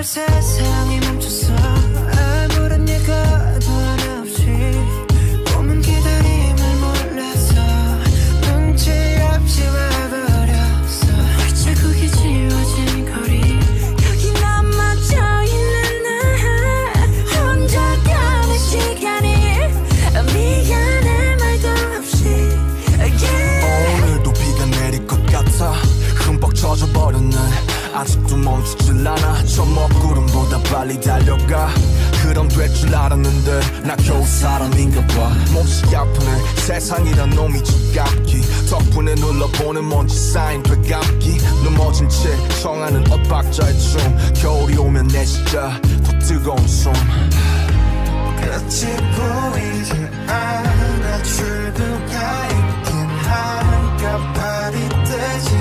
세상이 멈췄어. 아무런 예고도 하나 없이 꿈은 기다림을 몰라서 눈치 없이 와버렸어. 자국이 지워진 거리 여기 남아져있는 나 혼자 가는 시간이 미안해 말도 없이 오늘도 비가 내릴 것 같아. 흠뻑 젖어버린 날 아직도 멈추질 않아. 저 먹구름보다 빨리 달려가. 그럼 될 줄 알았는데 나 겨우 사람인가 봐. 몹시 아프네 세상이란 놈이 지갑기. 덕분에 눌러보는 먼지 쌓인 되감기. 넘어진 채 청하는 엇박자의 춤. 겨울이 오면 내 진짜 더 뜨거운 숨. 끝이 보이지 않아. 출구가 있긴 한가발이 뜨지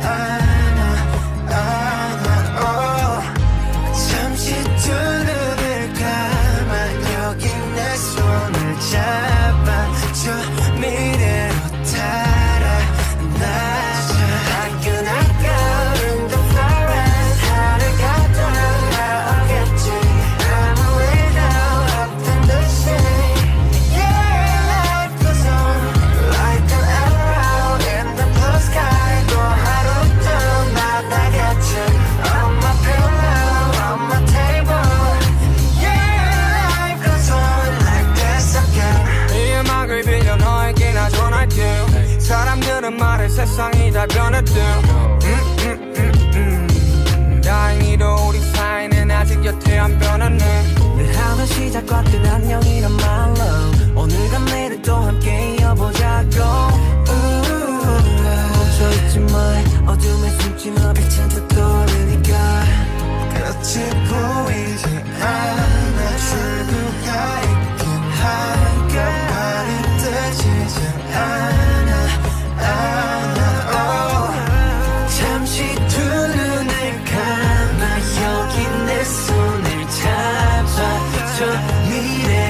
않아. 잠시 두 눈을 감아 여기 내 손을 잡아줘. 미래로 달아나자. 화끈하게 in the forest 하늘 같아 나오겠지. I'm a widow up in the sea. Yeah, life goes on like an arrow in the blue sky. 또 하루도 만나겠지. On my pillow, on my table. Yeah, life goes on like this again. 이 음악을 빌려 너에게 나 전할게. 사람들은 말해 세상이 다 변했대. 다행히도 우리 사이는 아직 여태 안 변했네. 늘 하던 시작과 끝 안녕이란 말로 오늘과 내일도 함께 이어보자고. 멈춰있지 마 어둠에 숨지 마. 빛은 더 떠오르니까. 끝이 보이지 않아. 출구가 있긴 한가발이 뜨지 않아. 잠시 두 눈을 감아 여기 내 손을 잡아줘. 미래